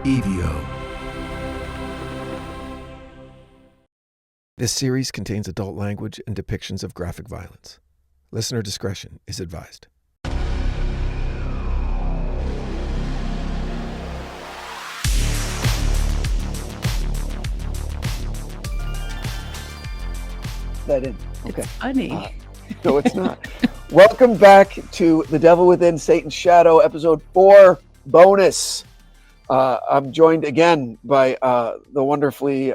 EVO. This series contains adult language and depictions of graphic violence. Listener discretion is advised. That in. Okay. It's funny. No, it's not. Welcome back to The Devil Within, Satan's Shadow, episode 4 bonus. I'm joined again by the wonderfully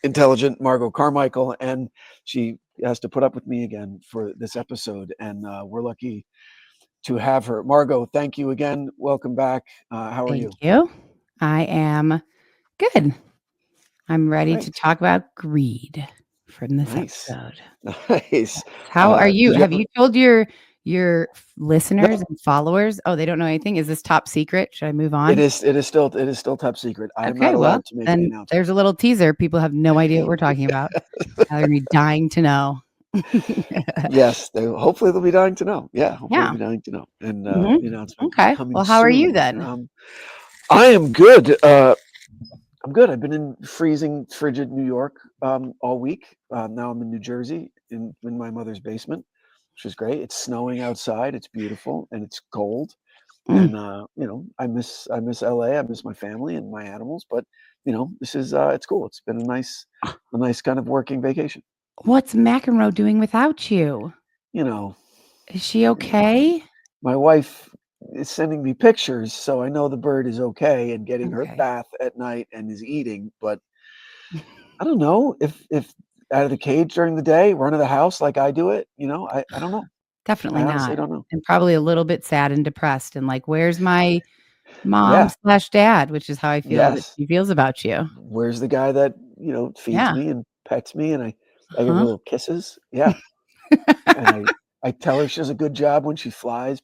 intelligent Margot Carmichael, and she has to put up with me again for this episode, and we're lucky to have her. Margot, thank you again. Welcome back. How are you? Thank you. I am good. I'm ready Great. to talk about greed from this Nice. episode. Nice. How are you? Have ever- you told your listeners and followers? Oh, they don't know anything. Is this top secret? Should I move on? It is still top secret. I'm Okay, not well, allowed to make any then announcement. there's a little teaser. People have no idea what we're talking about. They're gonna be dying to know. Yes, hopefully they'll be dying to know. Yeah, hopefully Yeah. they'll be dying to know. And Mhm. the announcement Okay. coming Well, how are you soon. then? I am good. I'm good. I've been in freezing, frigid New York all week. Now I'm in New Jersey in my mother's basement, which is great. It's snowing outside. It's beautiful and it's cold. And I miss LA. I miss my family and my animals. But this is it's cool. It's been a nice kind of working vacation. What's McEnroe doing without you? Is she okay? My wife is sending me pictures, so I know the bird is okay and getting her Okay. bath at night and is eating. But I don't know if out of the cage during the day, run of the house like I do it. I don't know. Definitely I honestly not. don't know. And probably a little bit sad and depressed and like, where's my Yeah. mom/dad, which is how I feel that Yes. she feels about you. Where's the guy that feeds Yeah. me and pets me and I give her Uh-huh. little kisses? Yeah. And I tell her she does a good job when she flies.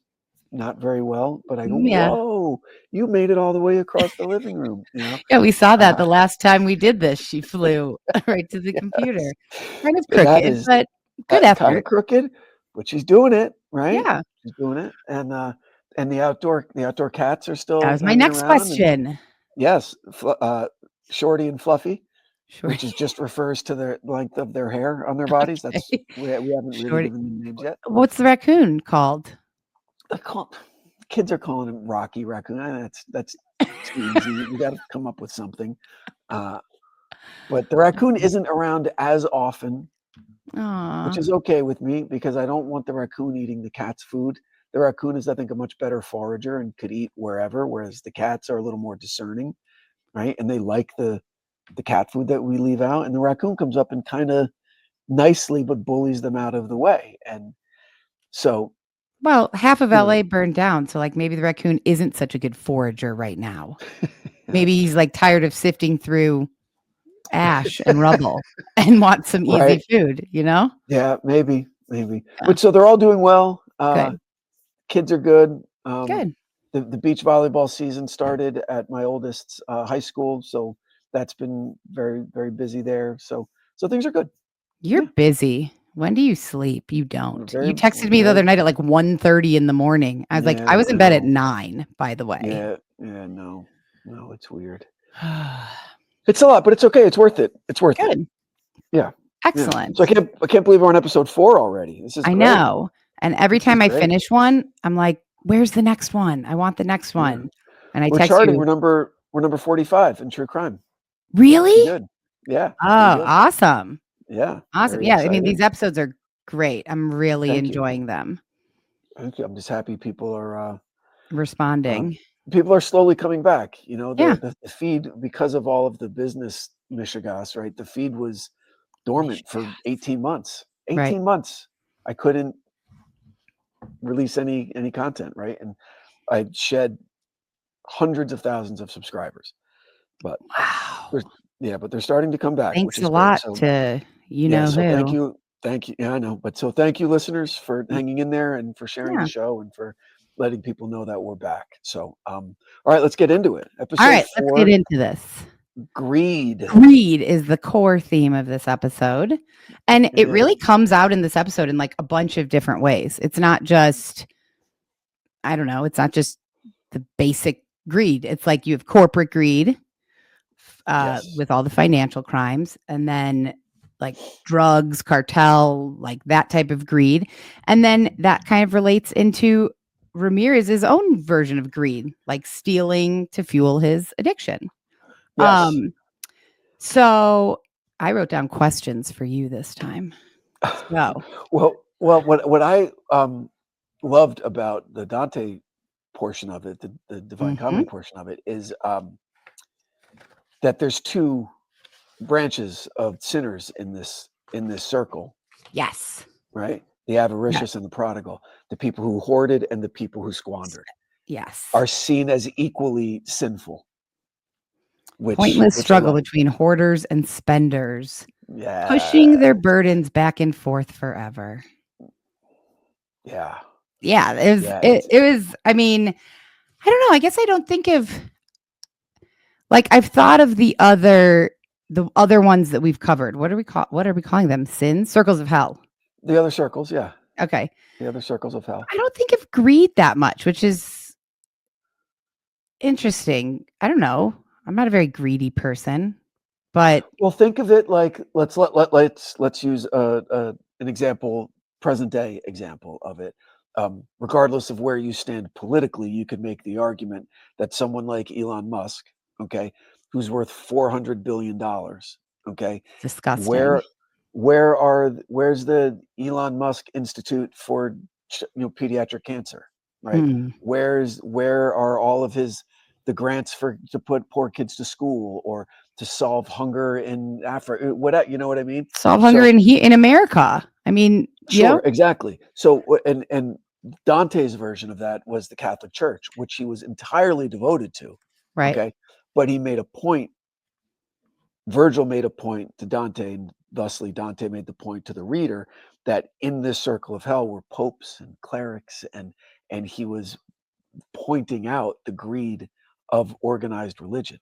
Not very well, but I go, Yeah. whoa, you made it all the way across the living room. Yeah, we saw that the last time we did this. She flew right to the computer. Kind of That crooked, is but good kind of effort. crooked, but she's doing it, right? Yeah. She's doing it. And the outdoor cats are still That was my hanging next around, and question. yes, Shorty and Fluffy, Sure. which is just refers to the length of their hair on their bodies. Okay. That's we haven't really Shorty. given them names yet. What's the raccoon called? Kids are calling him Rocky Raccoon. That's too easy. You got to come up with something. But the raccoon isn't around as often, Aw. which is okay with me because I don't want the raccoon eating the cat's food. The raccoon is, I think, a much better forager and could eat wherever, whereas the cats are a little more discerning, right? And they like the cat food that we leave out. And the raccoon comes up and kind of nicely but bullies them out of the way. And so Well, half of LA burned down, so like maybe the raccoon isn't such a good forager right now. Maybe he's like tired of sifting through ash and rubble and wants some easy Right. food, Yeah, maybe. But so they're all doing well. Good. Kids are good. Good. The beach volleyball season started at my oldest's high school, so that's been very, very busy there. So things are good. You're Yeah. busy. When do you sleep? You don't. Very- You texted me the other night at like 1:30 in the morning. I was like, Yeah, I was in bed at no. 9, by the way. Yeah, no, it's weird. It's a lot, but it's okay. It's worth it. It's worth it. Good. Yeah. Excellent. So I can't believe we're on episode 4 already. This is I great. know. And every This is time I great. finish one, I'm like, where's the next one? I want the next Yeah. one. And I We're text charting. you. We're number 45 in true crime. Really? Pretty good. Yeah. Oh, pretty good. awesome. Yeah. Awesome. very Yeah. I mean, excited. these episodes are great. I'm really Thank you. enjoying them. Thank you. I'm just happy people are Responding. slowly coming back. Yeah. The feed, because of all of the business mishigas, right? The feed was dormant for 18 months. 18 Right. months. I couldn't release any content, right? And I shed hundreds of thousands of subscribers. But Wow. but they're starting to come back. Thanks which is a lot great. So, to know so who. thank you. Yeah, I know. But so thank you, listeners, for hanging in there and for sharing Yeah. the show and for letting people know that we're back. So, all right, let's get into it. Episode All right, 4, let's get into this. Greed. Greed is the core theme of this episode. And it really comes out in this episode in like a bunch of different ways. It's not just, I don't know, it's not just the basic greed. It's like you have corporate greed Yes. with all the financial crimes, and then like drugs, cartel, like that type of greed. And then that kind of relates into Ramirez's own version of greed, like stealing to fuel his addiction. Yes. So I wrote down questions for you this time. So Well, what I loved about the Dante portion of it, the Divine Comedy portion of it, is that there's two branches of sinners in this circle, yes. right? The avaricious and the prodigal, the people who hoarded and the people who squandered, Yes. are seen as equally sinful. Pointless which I struggle love. between hoarders and spenders, Yeah. pushing their burdens back and forth forever. Yeah. Yeah, it was. Yeah, It was. I mean, I don't know. I guess I don't think of like I've thought of the other ones that we've covered. What are we calling them? Sins, circles of hell. The other circles, yeah. Okay. The other circles of hell. I don't think of greed that much, which is interesting. I don't know. I'm not a very greedy person, but Well, think of it like let's use an example, present day example of it. Regardless of where you stand politically, you could make the argument that someone like Elon Musk, okay, who's worth $400 billion, okay, disgusting. where's the Elon Musk Institute for pediatric cancer, right? Where are all of the grants to put poor kids to school or to solve hunger in Africa? You know what I mean? Solve hunger in America. I mean, sure, exactly. So and Dante's version of that was the Catholic Church, which he was entirely devoted to. Right. Okay, but he made a point. Virgil made a point to Dante, and thusly Dante made the point to the reader that in this circle of hell were popes and clerics, and he was pointing out the greed of organized religion.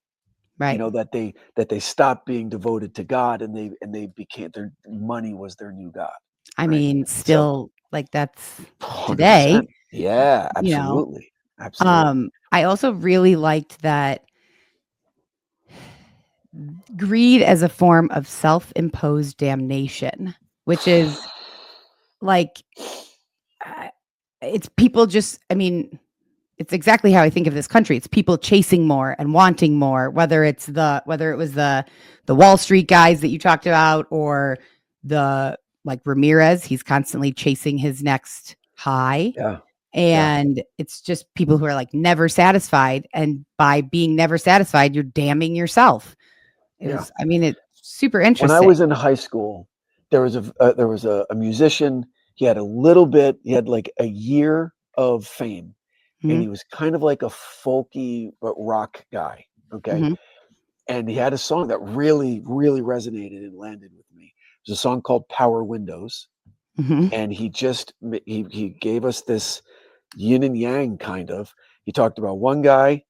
Right. That they stopped being devoted to God, and they became, their money was their new God. I mean, still, like that's 100%. Today. Yeah, absolutely. Absolutely. I also really liked that greed as a form of self-imposed damnation, which is like it's people just, I mean, it's exactly how I think of this country. It's people chasing more and wanting more, whether it was the Wall Street guys that you talked about, or the like Ramirez, he's constantly chasing his next high. Yeah. And it's just people who are like never satisfied. And by being never satisfied, you're damning yourself. It's super interesting. When I was in high school, there was a musician. He had like a year of fame. And he was kind of like a folky rock guy. Okay. And he had a song that really, really resonated and landed with me. It was a song called Power Windows. And he gave us this yin and yang kind of. He talked about one guy,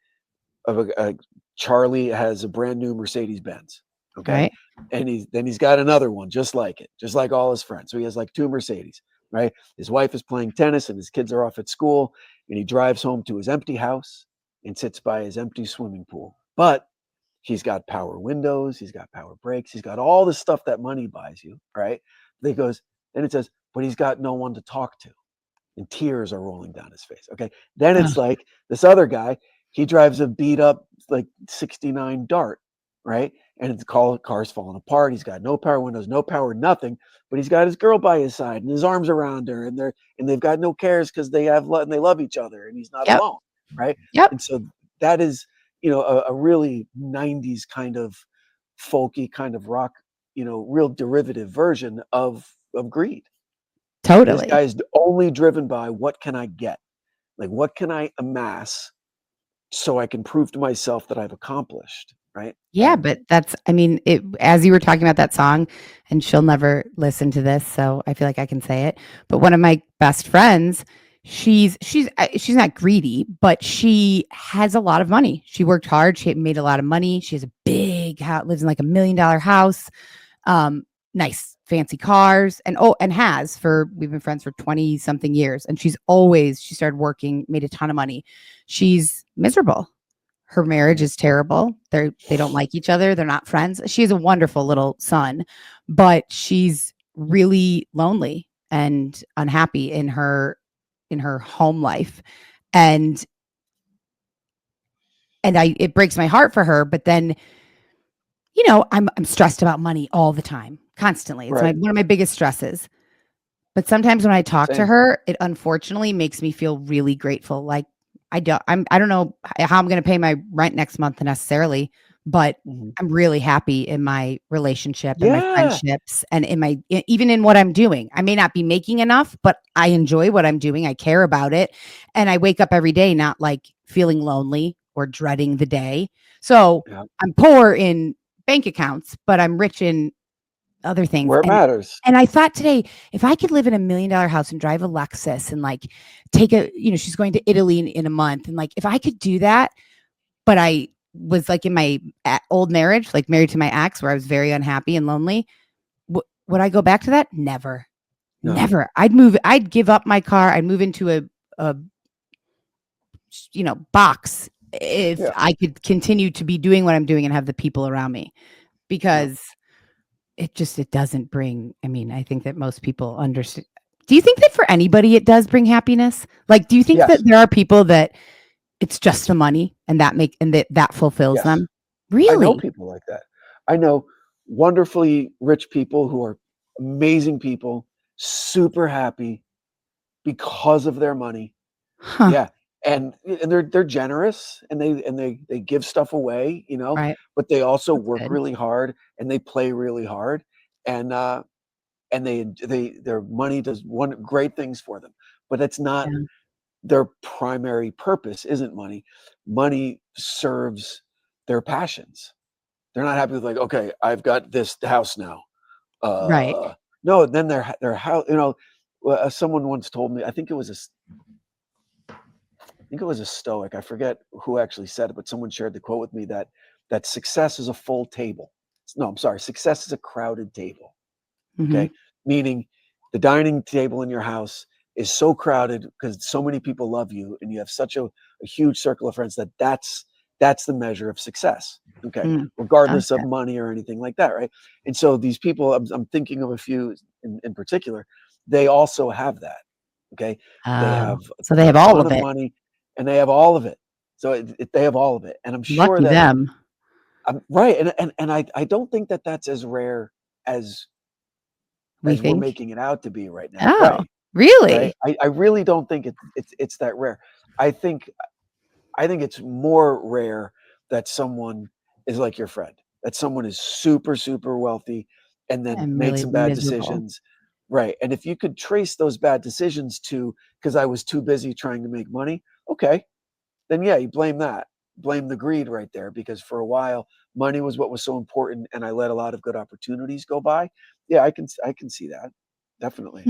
Charlie has a brand new Mercedes Benz. Okay. Right. And he's got another one just like it, just like all his friends. So he has like two Mercedes, right? His wife is playing tennis and his kids are off at school, and he drives home to his empty house and sits by his empty swimming pool. But he's got power windows, he's got power brakes, he's got all the stuff that money buys you, right? Then it says, but he's got no one to talk to. And tears are rolling down his face. Okay. Then it's like this other guy, he drives a beat up like 69 Dart, right? And the car's falling apart. He's got no power windows, no power, nothing. But he's got his girl by his side and his arms around her, and they've got no cares because they love each other, and he's not alone, right? Yep. And so that is, a really 90s kind of folky kind of rock, real derivative version of greed. Totally. This guy's only driven by what can I get, like what can I amass, so I can prove to myself that I've accomplished. Right. Yeah. But as you were talking about that song, and she'll never listen to this, so I feel like I can say it. But one of my best friends, she's not greedy, but she has a lot of money. She worked hard. She made a lot of money. She has a big house, lives in like $1 million house, nice fancy cars, and we've been friends for 20 something years. And she started working, made a ton of money. She's miserable. Her marriage is terrible. They don't like each other. They're not friends. She has a wonderful little son, but she's really lonely and unhappy in her home life. And it breaks my heart for her, but then I'm stressed about money all the time, constantly. It's Right. one of my biggest stresses. But sometimes when I talk to Same. her, it unfortunately makes me feel really grateful. Like I don't know how I'm going to pay my rent next month necessarily, but I'm really happy in my relationship and my friendships and even in what I'm doing. I may not be making enough, but I enjoy what I'm doing. I care about it. And I wake up every day not like feeling lonely or dreading the day. So I'm poor in bank accounts, but I'm rich in other things. Where it matters. And I thought today, if I could live in $1 million house and drive a Lexus and like take she's going to Italy in a month. And like, if I could do that, but I was like in my old marriage, like married to my ex where I was very unhappy and lonely. Would I go back to that? Never. No. Never. I'd give up my car. I'd move into a box if I could continue to be doing what I'm doing and have the people around me, because it doesn't bring, I think that most people understand. Do you think that for anybody it does bring happiness? Like, do you think that there are people that it's just the money and that fulfills them? Really? I know people like that. I know wonderfully rich people who are amazing people, super happy because of their money. Huh. Yeah. And they're generous and they give stuff away, Right. But they also work really hard and they play really hard, and their money does great things for them, but it's not their primary purpose. Isn't money. Money serves their passions. They're not happy with like, okay, I've got this house now. Right. No, then their house, someone once told me, I think it was a Stoic. I forget who actually said it, but someone shared the quote with me that success is a full table. No, I'm sorry. Success is a crowded table. Okay. Meaning the dining table in your house is so crowded because so many people love you and you have such a huge circle of friends that's the measure of success. Okay. Regardless of money or anything like that. Right. And so these people, I'm thinking of a few in particular, they also have that. Okay. They have all of it. money. And they have all of it. So they have all of it. And I'm sure Lucky that them. right. And I don't think that that's as rare as we're making it out to be right now. Oh, right. really? Right? I really don't think it's that rare. I think it's more rare that someone is like your friend, that someone is super, super wealthy and then made really some bad miserable. decisions. Right. And if you could trace those bad decisions to, because I was too busy trying to make money, okay, then you blame that. Blame the greed right there, because for a while money was what was so important and I let a lot of good opportunities go by. Yeah, I can see that. Definitely.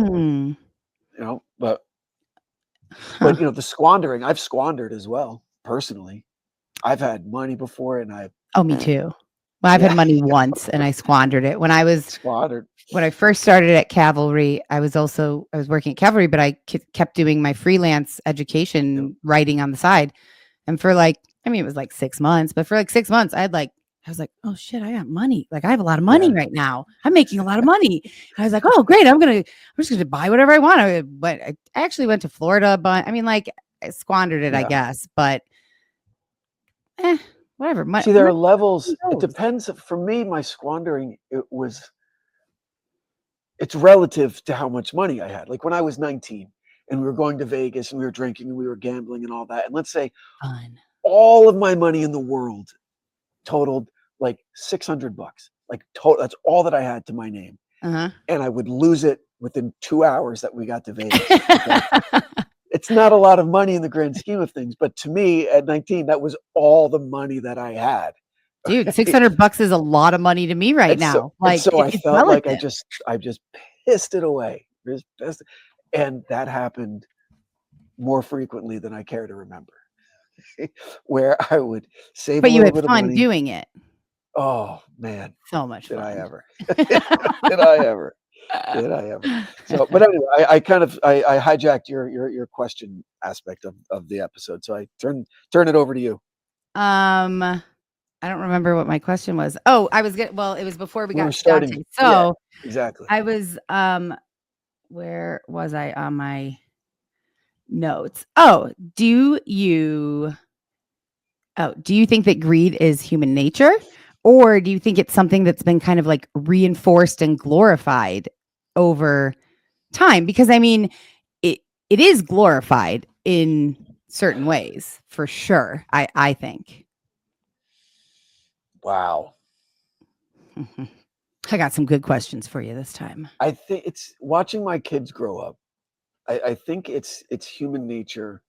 But the squandering, I've squandered as well, personally. I've had money before and me too. Well, I've had money once and I squandered it. When I first started at Cavalry, I was working at Cavalry, but I kept doing my freelance education writing on the side. And for it was like 6 months, but for like 6 months, I was like, oh shit, I got money. Like I have a lot of money right now. I'm making a lot of money. And I was like, oh great. I'm just going to buy whatever I want. I actually went to Florida, but I squandered it, I guess, but whatever. See, there are levels. It depends. For me, my squandering, it's relative to how much money I had. Like when I was 19 and we were going to Vegas and we were drinking and we were gambling and all that. And let's say all of my money in the world totaled like $600. Like total, that's all that I had to my name. And I would lose it within 2 hours that we got to Vegas. Okay? It's not a lot of money in the grand scheme of things, but to me at 19, that was all the money that I had. Dude, $600 is a lot of money to me right now. So I felt like I just pissed it away. And that happened more frequently than I care to remember. Where I would save a little bit of money. But you had fun doing it. Oh man. So much fun. Did I ever? Did I ever? So, but anyway, I kind of I hijacked your question aspect of the episode. So I turn it over to you. I don't remember what my question was. Oh, I was good. Well, it was before we were got to starting. Dante. Yeah, So exactly. I was where was I on my notes? Do you think that greed is human nature, or do you think it's something that's been kind of like reinforced and glorified over time? Because I mean, it is glorified in certain ways, for sure. I think. Wow. I got some good questions for you this time. I think it's watching my kids grow up. I think it's human nature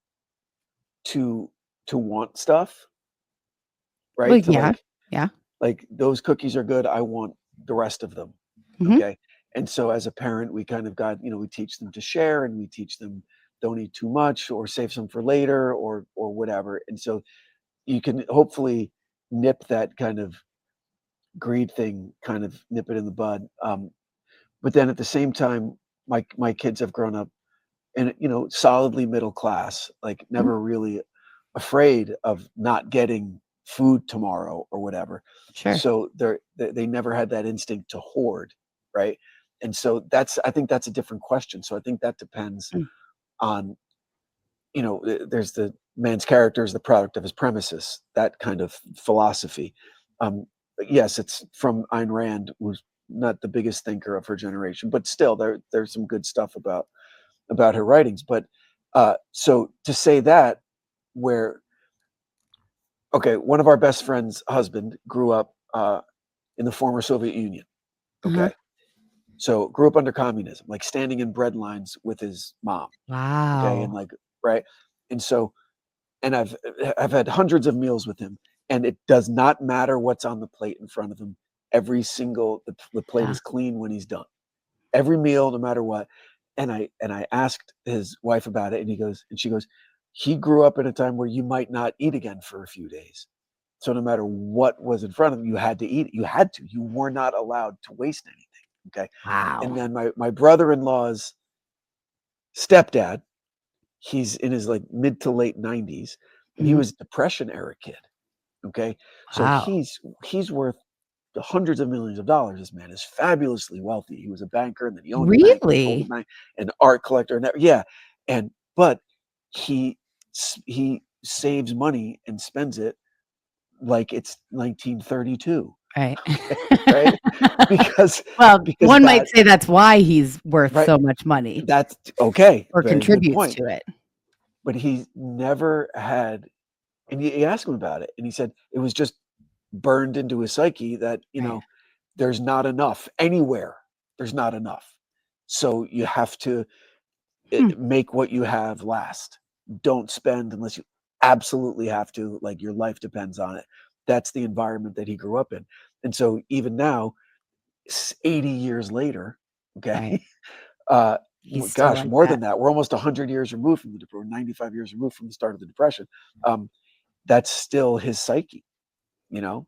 to want stuff, Well, right? To yeah. like those cookies are good. I want the rest of them. Mhm. Okay. And so as a parent, we kind of got, we teach them to share, and we teach them don't eat too much or save some for later or whatever. And so you can hopefully nip that kind of greed thing, kind of nip it in the bud. But then at the same time, my kids have grown up and solidly middle class, like Mhm. never really afraid of not getting food tomorrow or whatever. Sure. So they never had that instinct to hoard, right? And so I think that's a different question. So I think that depends Mm. on, there's the man's character is the product of his premises, that kind of philosophy. But yes, it's from Ayn Rand, who's not the biggest thinker of her generation, but still there's some good stuff about her writings. But so to say that, where okay, one of our best friends' husband grew up in the former Soviet Union. Uh-huh. Okay, so grew up under communism, like standing in bread lines with his mom. Okay, and Wow. like right, and so and I've had hundreds of meals with him, and it does not matter what's on the plate in front of him. Every single the plate Yeah. is clean when he's done. Every meal, no matter what. And I asked his wife about it, and she goes, he grew up in a time where you might not eat again for a few days. So no matter what was in front of him, you had to eat. You had to. You were not allowed to waste anything. Okay. Wow. And then my brother-in-law's stepdad, he's in his like mid to late 90s, and he Mhm. was a Depression era kid. Okay. So Wow. he's worth the hundreds of millions of dollars. This man is fabulously wealthy. He was a banker, and then he owned a bank, and he sold a Really? bank, an art collector, and yeah. And but he he saves money and spends it like it's 1932, Right. right? Because Well, because one might that say that's why he's worth right so much money that's okay. or Very good contributes point. to it. But he never had, and you asked him about it, and he said it was just burned into his psyche that Right. there's not enough anywhere. There's not enough. So you have to Hmm. make what you have last. Don't spend unless you absolutely have to, like your life depends on it. That's the environment that he grew up in. And so even now, 80 years later, Right. okay, He's still gosh, like more that. than that. We're almost 100 years removed from the depression, 95 years removed from the start of the depression. That's still his psyche.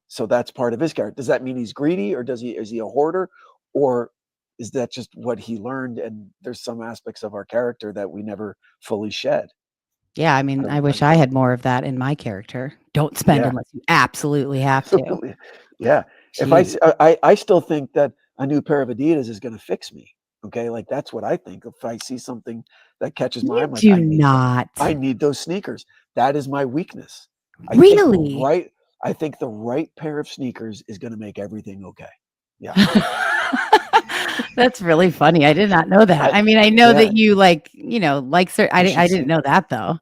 So that's part of his character. Does that mean he's greedy, or is he a hoarder, or is that just what he learned, and there's some aspects of our character that we never fully shed? Yeah, I mean, I wish I had more of that in my character. Don't spend Yeah. unless you absolutely have to. Absolutely. Yeah. If Jeez. I still think that a new pair of Adidas is going to fix me. Okay, like that's what I think. If I see something that catches my eye, You I'm like, do not. I need those sneakers. That is my weakness. I think the Really? right I think the right pair of sneakers is going to make everything okay. Yeah. That's really funny. I did not know that. I I mean, I know yeah, that you like certain you should I see. didn't know that though.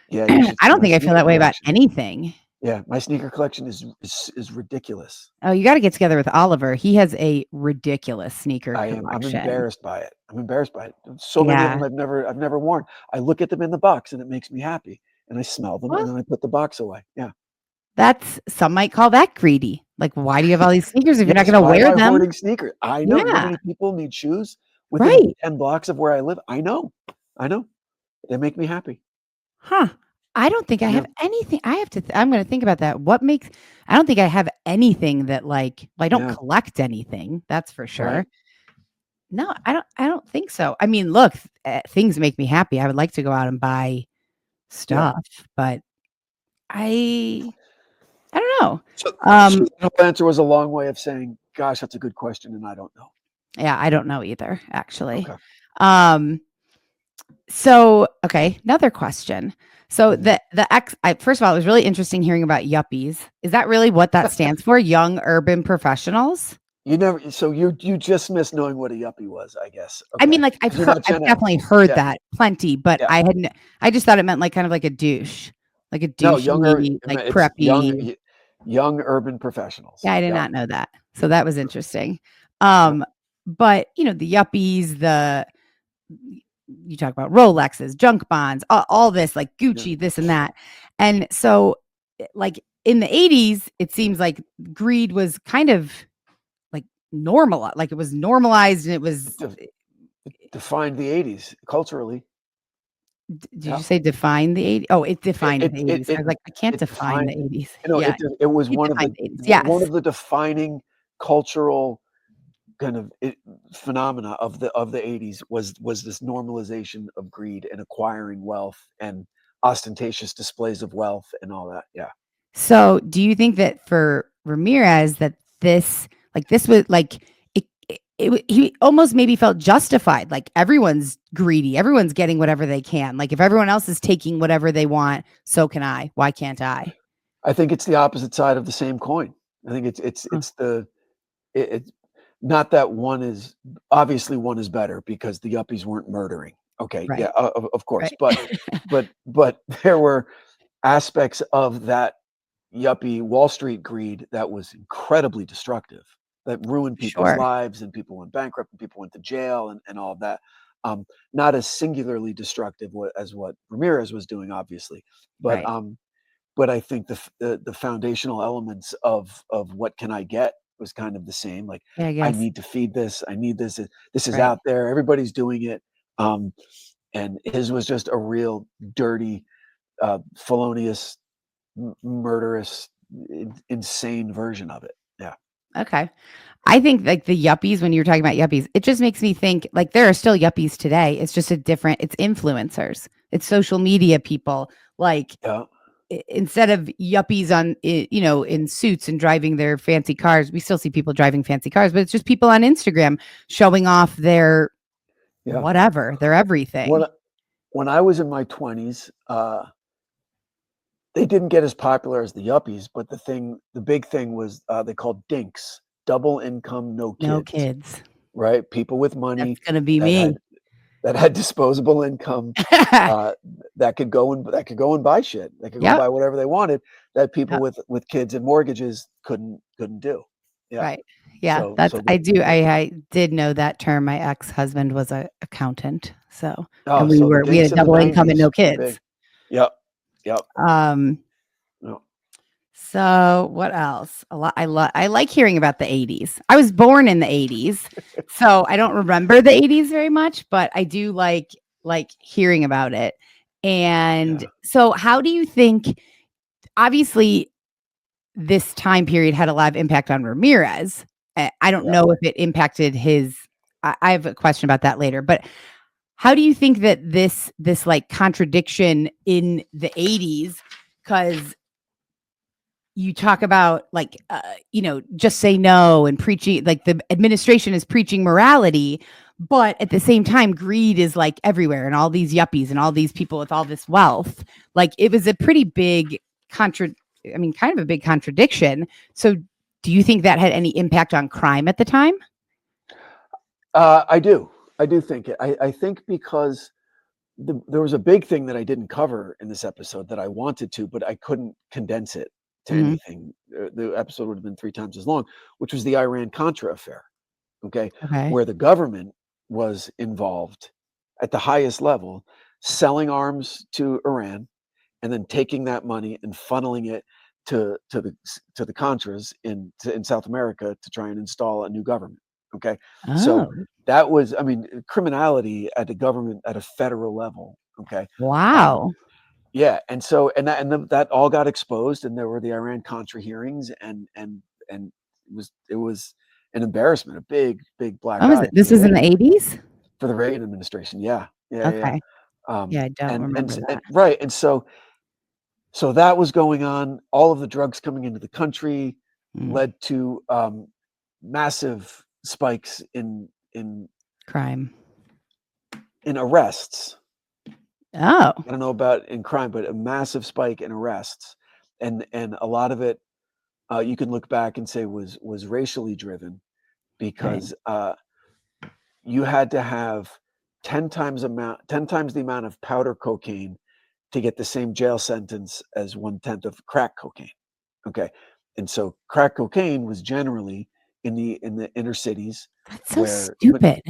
Yeah, you should I see don't my think I feel sneaker that way about collection. anything. Yeah, my sneaker collection is ridiculous. Oh, you got to get together with Oliver. He has a ridiculous sneaker I'm collection. embarrassed by it. I'm embarrassed by it. So many of Yeah. them I've never worn. I look at them in the box and it makes me happy, and I smell them, and Well, then I put the box away. Yeah. that's some might call that greedy. Like, why do you have all these sneakers if you're not Yes, going to why am wear I them? hoarding sneakers? I know. You know how Yeah. many people need shoes within Right. 10 blocks of where I live? I know. I know. They make me happy. Huh. I don't think I Yeah. have anything. I have to. I'm going to think about that. What makes? I don't think I have anything that like. Well, I don't Yeah. collect anything. That's for sure. Right. No, I don't. I don't think so. I mean, look, things make me happy. I would like to go out and buy Yeah. stuff, but I know. So the whole answer was a long way of saying, gosh, that's a good question, and I don't know. Yeah, I don't know either, actually. Okay. So, okay, another question. So Mhm. first of all, it was really interesting hearing about yuppies. Is that really what that stands for? Young urban professionals? So you just missed knowing what a yuppie was, I guess. I mean, Okay. like You're not I've Gen definitely X. heard Yeah. that plenty, but Yeah. I just thought it meant like kind of like a douche, like a No, douchey, like it's preppy. young urban professionals. Yeah, I did Yeah. not know that. So that was interesting. But the yuppies, you talk about Rolexes, junk bonds, all this like Gucci, this and that. And so like in the 80s, it seems like greed was kind of like normal, like it was normalized and it was. It defined the 80s culturally. Did Yeah. you say define the 80s? Oh, it defined the It 80s. I was like, I can't define defined, the 80s. it Yeah, it was it one of defined the 80s. Yes. the defining cultural kind of phenomena of the 80s was this normalization of greed and acquiring wealth and ostentatious displays of wealth and all that. Yeah. So, do you think that for Ramirez that this was like he almost maybe felt justified, like everyone's greedy, everyone's getting whatever they can. Like if everyone else is taking whatever they want, so can I. Why can't I? I think it's the opposite side of the same coin. I think Huh. it's not that one is obviously one is better because the yuppies weren't murdering. Okay, yeah, Right. of course, Right. but there were aspects of that yuppie Wall Street greed that was incredibly destructive, that ruined people's Sure. lives and people went bankrupt and people went to jail and all of that. Not as singularly destructive as what Ramirez was doing, obviously, but Right. but I think the foundational elements of what can I get was kind of the same. Like Yeah, I I guess. need to feed this. I need this. This is Right. out there. Everybody's doing it. Um, and his was just a real dirty, felonious, murderous, insane version of it. Yeah. Okay. I think like the yuppies, when you're talking about yuppies, it just makes me think like there are still yuppies today. It's just it's influencers, it's social media people. Like Yeah. instead of yuppies in suits and driving their fancy cars, we still see people driving fancy cars, but it's just people on Instagram showing off their Yeah. whatever, their everything. When when I was in my 20s, they didn't get as popular as the yuppies, but the big thing was they called dinks, double income, no No kids, kids. right? People with That's money gonna be that me. had disposable income, uh, that could go and buy shit. They could go and Yep. buy whatever they wanted that people Yep. with kids and mortgages couldn't do. Yeah. Right. Yeah. So I do. I did know that term. My ex-husband was a accountant. So, and so the we had dinks a in the double income and 90s no were kids. big. Yep. Yep. Um, No. So what else? I like hearing about the 80s. I was born in the 80s, so I don't remember the 80s very much, but I do like hearing about it. And Yeah. so how do you think obviously this time period had a lot of impact on Ramirez. I don't Yeah. know if it impacted his I have a question about that later, but how do you think that this like contradiction in the 80s, cuz you talk about like just say no and preaching, like the administration is preaching morality, but at the same time greed is like everywhere and all these yuppies and all these people with all this wealth, like it was a pretty big kind of a big contradiction. So do you think that had any impact on crime at the time? I do. I do think it. I think because there was a big thing that I didn't cover in this episode that I wanted to, but I couldn't condense it to Mhm. anything. The episode would have been 3 times as long, which was the Iran-Contra affair, okay? Okay. Where the government was involved at the highest level, selling arms to Iran and then taking that money and funneling it to the Contras in South America to try and install a new government, okay? So Oh, that was, I mean, criminality at the government at a federal level, okay? Um, wow. yeah, that all got exposed, and there were the Iran-Contra hearings, and it was an embarrassment, a big black When was eye it? for This the was in the 80s? Reagan administration. Yeah, yeah, yeah, yeah. Okay. Yeah, I don't And remember that. right, and so So that was going on. All of the drugs coming into the country led to massive spikes in crime. In arrests. Oh, I don't know about in crime, but a massive spike in arrests, and a lot of it you can look back and say was racially driven, because you had to have 10 times the amount of powder cocaine to get the same jail sentence as 1/10 of crack cocaine. Okay, and so crack cocaine was generally in the inner cities, that's so where stupid.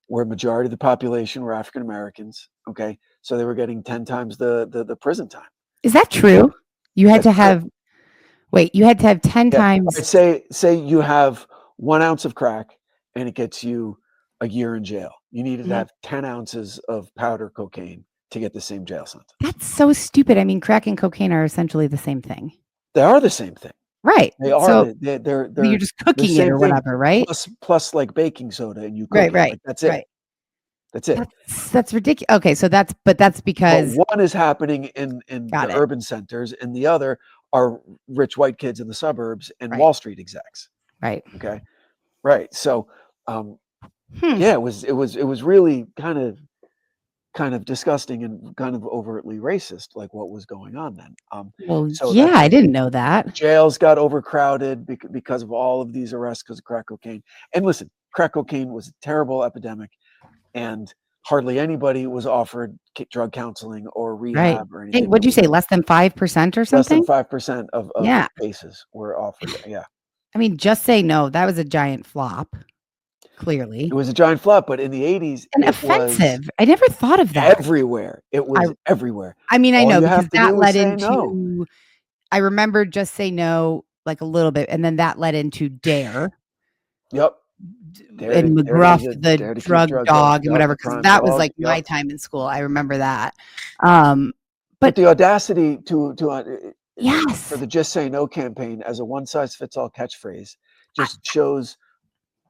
where majority of the population were African Americans. Okay, so they were getting 10 times the prison time. Is that true? You had That's to have. Wait, you had to have 10 Yeah. times. Say you have 1 ounce of crack and it gets you a year in jail. You needed to have 10 ounces of powder cocaine to get the same jail sentence. That's so stupid. I mean, crack and cocaine are essentially the same thing. They are the same thing. Right. They are. So They're you're just cooking it same or thing, whatever, right? plus like baking soda, and you cook Right, it. right, Like, that's it. right. That's it. That's ridiculous. Okay, so that's because But one is happening in Got the it. urban centers, and the other are rich white kids in the suburbs and Right. Wall Street execs. right. Okay, right. So, yeah, it was really kind of disgusting and kind of overtly racist, like what was going on then. Well, So yeah, that's I didn't know that. jails got overcrowded because of all of these arrests because of crack cocaine. And listen, crack cocaine was a terrible epidemic, and hardly anybody was offered drug counseling or Right. rehab or anything. Hey, what'd you say? Less than 5% or Less than something? 5% of Yeah. cases were offered. Yeah, I mean, Just Say No. That was a giant flop. Clearly, it was a giant flop. But in the 80s, and it offensive. I never thought of was that. everywhere. It was everywhere. I mean, I All know you because have to that do is led say into. no. I remember Just Say No like a little bit, and then that led into Dare. Yep. And McGruff, the drug dog and whatever, because that was like my time in school. I remember that. But the audacity to yes, for the Just Say No campaign as a one-size-fits-all catchphrase just shows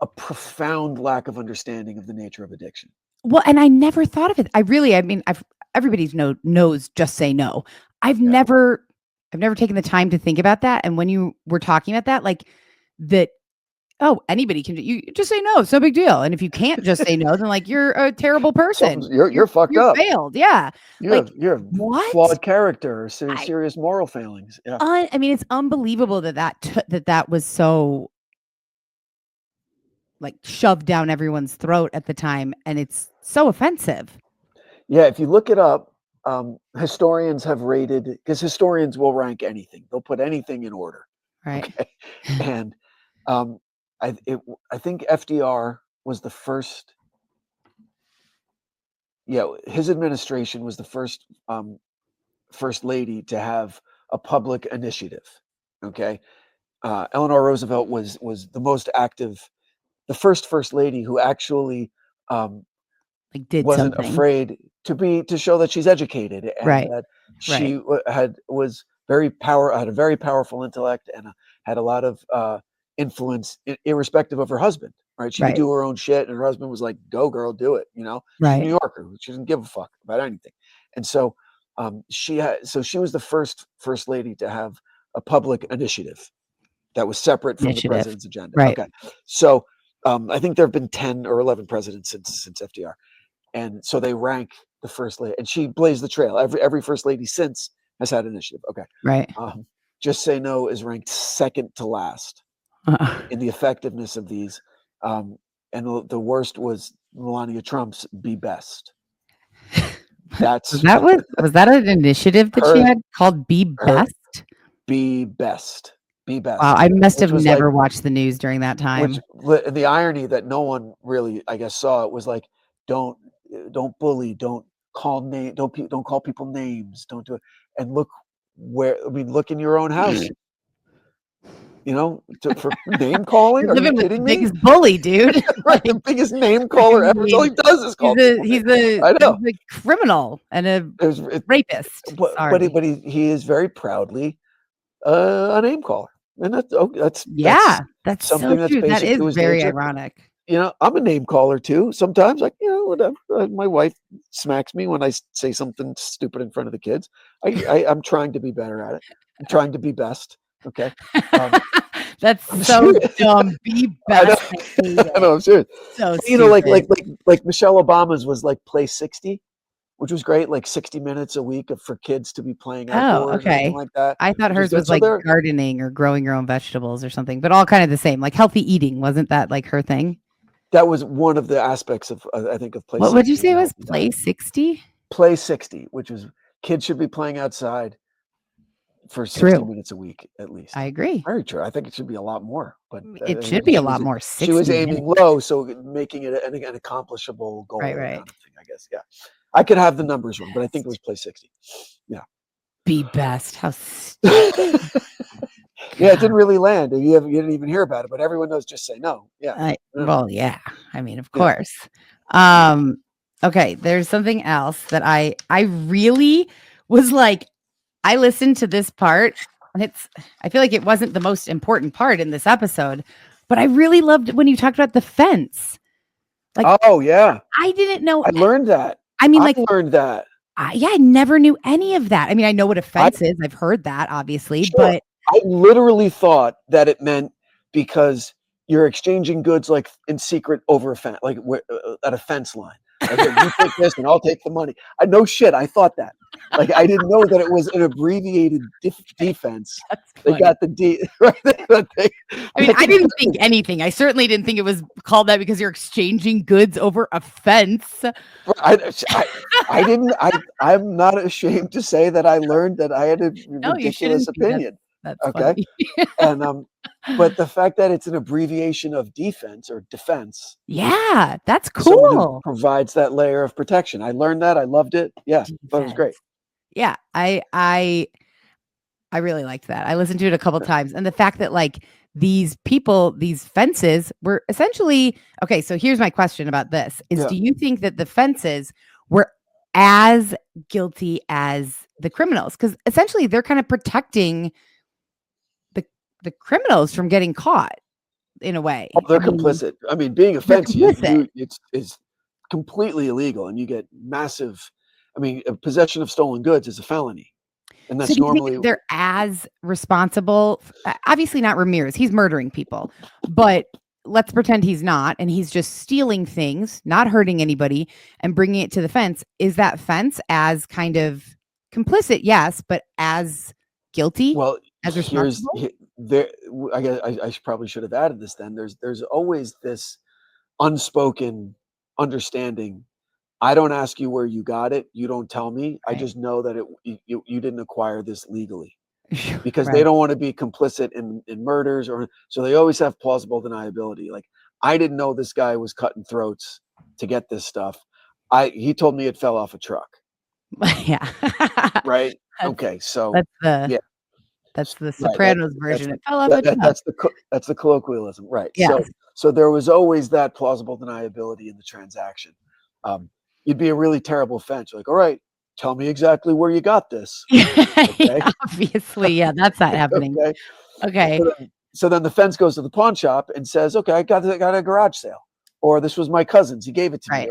a profound lack of understanding of the nature of addiction. Well, and I never thought of it. I mean, everybody knows Just Say No. I've never taken the time to think about that. And when you were talking about that, like that, oh, anybody can you just say no. It's no big deal. And if you can't just say no, then like you're a terrible person. You're fucked up. Failed. Yeah. You're what? Flawed character or serious moral failings. Yeah. I mean, it's unbelievable that was so like shoved down everyone's throat at the time, and it's so offensive. Yeah, if you look it up, historians have rated, because historians will rank anything. They'll put anything in order. Right. Okay? And I think FDR was the first. Yeah, his administration was the first first lady to have a public initiative. Okay, Eleanor Roosevelt was the most active, the first lady who actually like did wasn't something. afraid to show that she's educated, and that she had a very powerful intellect, and had a lot of influence, irrespective of her husband. Right, she could do her own shit, and her husband was like, "Go, girl, do it." You know, she's a New Yorker; she doesn't give a fuck about anything. And so, she was the first lady to have a public initiative that was separate from the president's agenda. Right. Okay, so I think there have been 10 or 11 presidents since FDR, and so they rank the first lady, and she blazed the trail. Every first lady since has had initiative. Okay, right. Just Say No is ranked second to last in the effectiveness of these. And the worst was Melania Trump's Be Best. Was that an initiative that she had called Be Best? Be Best. Be Best. Wow, I must have never watched the news during that time. And the irony that no one really, I guess, saw it was like, don't bully, don't call people names, don't do it. And look in your own house. You know, for name calling? Are you kidding me? Biggest bully, dude. Right, the biggest name caller ever. All he does is call. He's a criminal and a rapist. But he is very proudly a name caller, and that's something so that's basic. That is very ironic. I'm a name caller too. Sometimes, like, whatever. My wife smacks me when I say something stupid in front of the kids. I'm trying to be better at it. I'm trying to be best. Okay. That's I'm so serious. dumb. Be I know. best. I hate I know. it. I'm serious. So But, stupid. like Michelle Obama's was like Play 60, which was great. Like 60 minutes a week for kids to be playing Oh, outdoors or something okay. like that. I thought Which was hers good. was So like there, gardening or growing your own vegetables or something, but all kind of the same, like healthy eating. Wasn't that like her thing? that was one of the aspects of I think of Play What would you 60 say and was healthy Play diet. 60? Play 60, which is kids should be playing outside for 60 True. minutes a week at least. I agree. Very true. I think it should be a lot more, but It should be a lot more. she was 60 aiming minutes. low, so making it an accomplishable goal Right. kind of thing, I guess. Yeah, I could have the numbers wrong, but I think it was Play 60. Yeah. Be best. How stupid. Yeah, it didn't really land. You didn't even hear about it, but everyone knows. Just say no. Yeah. Well, yeah. I mean, of Yeah. course. Okay, there's something else that I really was like, I listened to this part, and I feel like it wasn't the most important part in this episode, but I really loved when you talked about the fence. Like, oh yeah, I didn't know. I learned that. I mean, I like, learned that. I never knew any of that. I mean, I know what a fence is. I've heard that, obviously, Sure. but I literally thought that it meant because you're exchanging goods like in secret over a fence, like at a fence line. Like, you take this and I'll take the money. No shit. I thought that. Like, I didn't know that it was an abbreviated defense. that's They funny. got the D. Right? I mean, I didn't think anything. I certainly didn't think it was called that because you're exchanging goods over a fence. I didn't. I'm not ashamed to say that I learned that I had a No, you ridiculous shouldn't be. opinion. That's Okay. funny. And but the fact that it's an abbreviation of defense or defense, Yeah, that's someone who cool. provides that layer of protection. I learned that. I loved it. Yeah, thought it was great. Yeah, I really liked that. I listened to it a couple times, and the fact that like these people, these fences were essentially okay. So here's my question about this: is Yeah. do you think that the fences were as guilty as the criminals? Because essentially they're kind of protecting the criminals from getting caught in a way. Oh, they're complicit. I mean, being a they're fence, complicit. it's completely illegal, and you get massive. I mean, possession of stolen goods is a felony, and So that's do you think normally they're as responsible? Obviously not Ramirez. He's murdering people, but let's pretend he's not, and he's just stealing things, not hurting anybody, and bringing it to the fence. Is that fence as kind of complicit? Yes, but as guilty? well. As Here's responsible? there. I guess I probably should have added this. Then there's always this unspoken understanding. I don't ask you where you got it. You don't tell me. I Right. just know that you didn't acquire this legally, because they Right. don't want to be complicit in murders, or so they always have plausible deniability. Like, I didn't know this guy was cutting throats to get this stuff. He told me it fell off a truck. Yeah. Right. That's- Okay. So That's the yeah. that's the Right, Sopranos version. It fell off a truck. that's the colloquialism, right? Yes. So there was always that plausible deniability in the transaction. You'd be a really terrible fence. You're like, all right, tell me exactly where you got this. Okay. Yeah, obviously, yeah, that's not happening. Okay. Okay. So then the fence goes to the pawn shop and says, okay, I got a garage sale, or this was my cousin's. He gave it to me,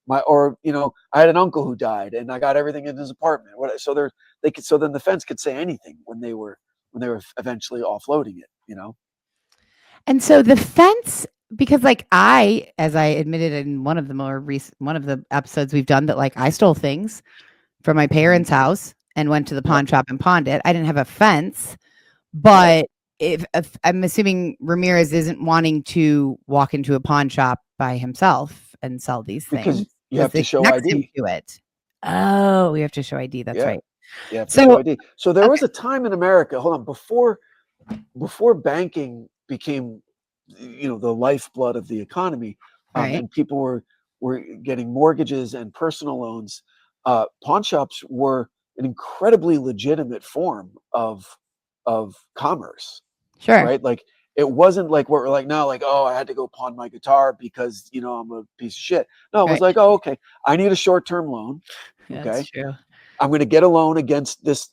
Right. or I had an uncle who died and I got everything in his apartment. So then the fence could say anything when they were eventually offloading it. And so the fence, because like as I admitted in one of the more recent one of the episodes we've done, that like I stole things from my parents' house and went to the pawn shop and pawned it. I didn't have a fence, but if I'm assuming Ramirez isn't wanting to walk into a pawn shop by himself and sell these Because things, you have to show connects him ID. to it. Oh, we have to show ID. That's Yeah. right. You have to So- show ID. So there was a time in America, hold on, before banking became the lifeblood of the economy, Right. and people were getting mortgages and personal loans, pawn shops were an incredibly legitimate form of commerce, Sure. right? Like, it wasn't like what we're like now, like, oh, I had to go pawn my guitar because I'm a piece of shit. No, it was Right. like, oh, okay, I need a short-term loan. That's Okay. true. I'm going to get a loan against this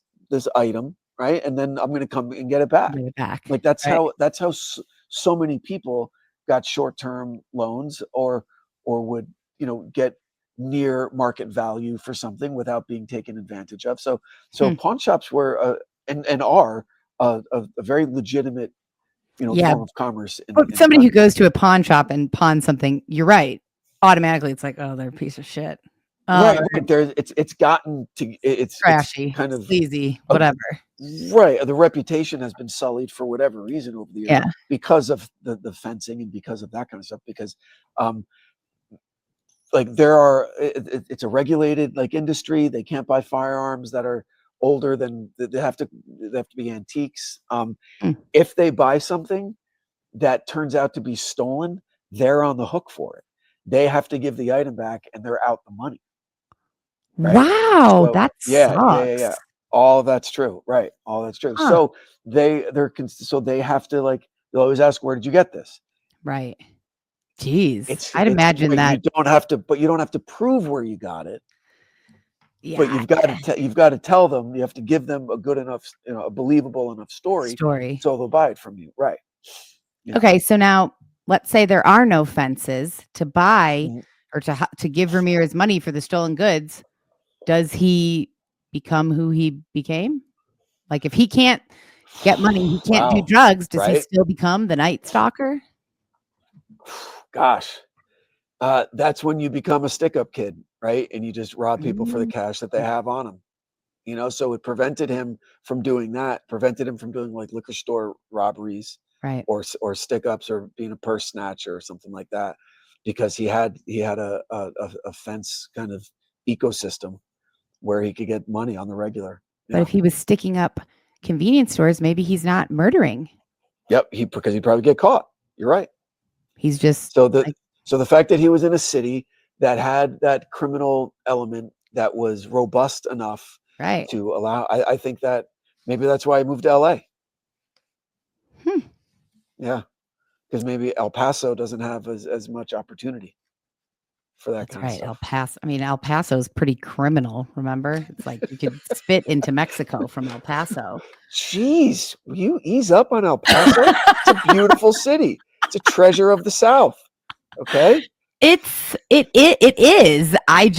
item, right? And then I'm going to come and get it back. Bring it back. Like, that's Right. how so many people got short-term loans or would, get near market value for something without being taken advantage of. So Hmm. pawn shops were and are a very legitimate, Yeah. form of commerce. But somebody who goes to a pawn shop and pawns something, you're right. Automatically, it's like, oh, they're a piece of shit. Right. There's it's gotten to it's Trashy, kind of sleazy, whatever. right. The reputation has been sullied for whatever reason over the years Yeah. because of the fencing and because of that kind of stuff. Because like there are it's a regulated like industry. They can't buy firearms that are older than they have to be antiques. Hmm. If they buy something that turns out to be stolen, they're on the hook for it. They have to give the item back and they're out the money. Right? Wow, So that sucks. all that's true. Right. All that's true. Huh. So so they have to like, they'll always ask, where did you get this? Right. Jeez. It's I'd imagine right, that. you don't have to prove where you got it. Yeah. But you've got to tell them, you have to give them a good enough, a believable enough story so they'll buy it from you. Right. Yeah. Okay, so now let's say there are no fences to buy Mhm. or to give Ramirez money for the stolen goods. Does he become who he became? Like if he can't get money, he can't do Wow. drugs. Does he Right. still become the Night Stalker? Gosh. That's when you become a stick-up kid, right? And you just rob people for the cash that they have on them. So it prevented him from doing that, prevented him from doing like liquor store robberies Right. or stick-ups or being a purse snatcher or something like that, because he had a fence kind of ecosystem where he could get money on the regular. But if he was sticking up convenience stores, maybe he's not murdering. Yep, because he'd probably get caught. You're right. He's just So the fact that he was in a city that had that criminal element that was robust enough right. to allow, I think that maybe that's why he moved to LA. Yeah, because maybe El Paso doesn't have as much opportunity for that That's kind right. of El stuff. Paso. I mean, El Paso's pretty criminal. Remember, it's like you could spit into Mexico from El Paso. Jeez, will you ease up on El Paso? It's a beautiful city. It's a treasure of the South. Okay. It is. I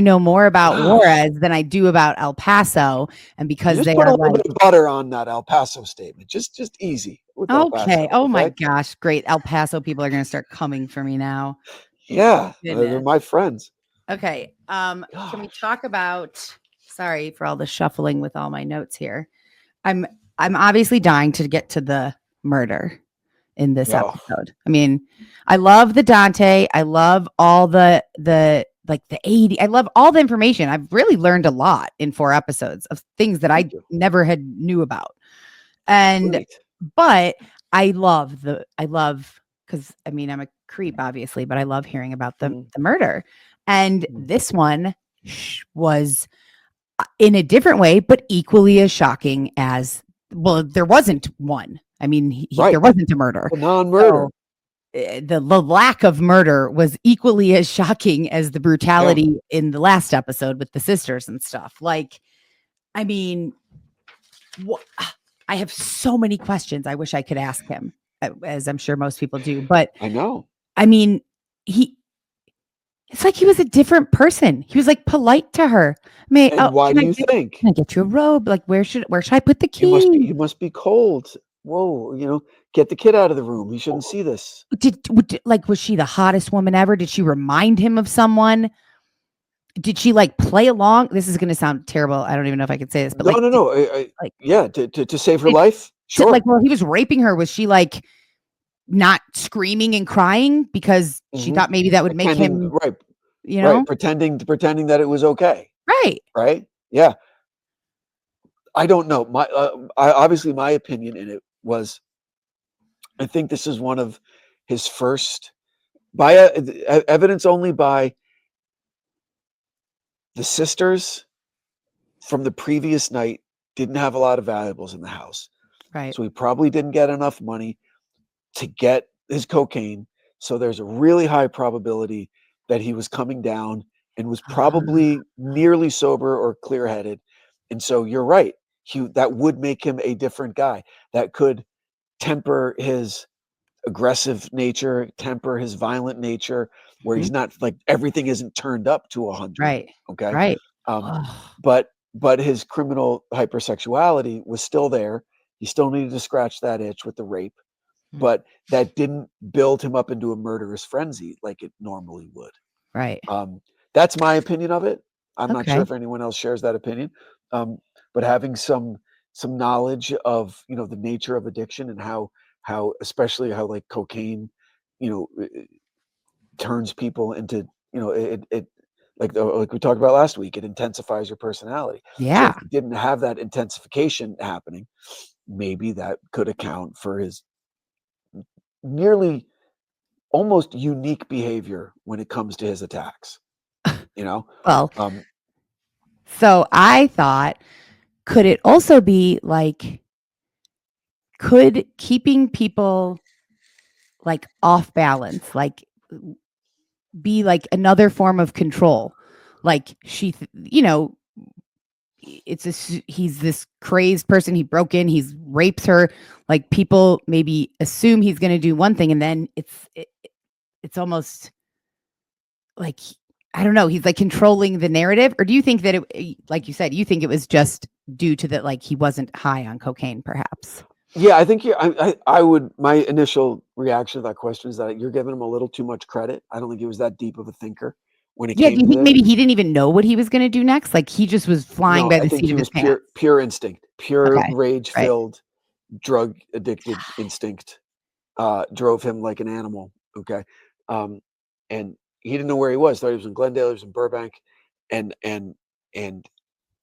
know more about Gosh. Juarez than I do about El Paso, and because Just they put are a little like bit of butter on that El Paso statement. Just easy with El okay. Paso. Oh my Okay? gosh, great. El Paso people are going to start coming for me now. Yeah, Goodness. they're my friends. Okay. Can we talk about? Sorry for all the shuffling with all my notes here. I'm obviously dying to get to the murder in this episode. I mean, I love the Dante. I love all the like the 80. I love all the information. I've really learned a lot in 4 episodes of things that I never had knew about. And but I love because I mean I'm a creep obviously, but I love hearing about the murder. And this one was in a different way, but equally as shocking as there wasn't one. I mean, there wasn't a murder. A non-murder. So, the lack of murder was equally as shocking as the brutality in the last episode with the sisters and stuff. Like, I mean, I have so many questions I wish I could ask him, as I'm sure most people do. But I know. I mean, it's like he was a different person. He was like polite to her. Why do you think? Can I get you a robe? Like, where should I put the key? You must be cold. Whoa, get the kid out of the room. He shouldn't see this. Was she the hottest woman ever? Did she remind him of someone? Did she like play along? This is going to sound terrible. I don't even know if I can say this, but No. To save her life. Sure. Well, he was raping her. Was she like not screaming and crying because she thought maybe that would make him right? Right, pretending that it was okay. Right. Yeah. I don't know. Obviously my opinion in it was, I think this is one of his first, by evidence only by the sisters from the previous night didn't have a lot of valuables in the house. Right. So he probably didn't get enough money to get his cocaine. So there's a really high probability that he was coming down and was probably nearly sober or clear-headed. And so you're right. That would make him a different guy. That could temper his aggressive nature, temper, his violent nature, where he's Mhm. not like everything isn't turned up to 100. Right. Okay. Right. Um, Ugh. but his criminal hypersexuality was still there. He still needed to scratch that itch with the rape, Mm. but that didn't build him up into a murderous frenzy like it normally would. Right. That's my opinion of it. I'm not sure Okay. if anyone else shares that opinion. But having some knowledge of, you know, the nature of addiction and how especially how like cocaine, you know, turns people into, you know, it like we talked about last week, it intensifies your personality. So Yeah. if he didn't have that intensification happening, maybe that could account for his nearly almost unique behavior when it comes to his attacks. You know, Well, um, so I thought, could it also be like, could keeping people like off balance, like be like another form of control? Like you know, he's this crazed person. He broke in, he's rapes her. Like people maybe assume he's going to do one thing, and then it's almost like, I don't know, he's like controlling the narrative. Or do you think that like you said, you think it was just due to that, like he wasn't high on cocaine, perhaps? yeah, I think I would. My initial reaction to that question is that you're giving him a little too much credit. I don't think he was that deep of a thinker when it Yeah. Do came you to think this. maybe he didn't even know what he was going to do next? Like he just was flying No, by I the think seat he of his was pants. pure instinct, pure Okay. rage-filled, drug-addicted instinct drove him like an animal. Okay, and he didn't know where he was. Thought he was in Glendale, he was in Burbank, and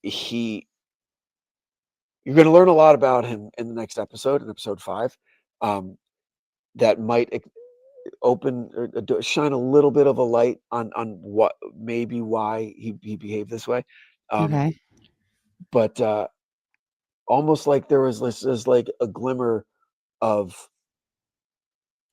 he. You're going to learn a lot about him in the next episode, in episode 5, that might open or shine a little bit of a light on what maybe why he behaved this way. Okay. But almost like there was this like a glimmer of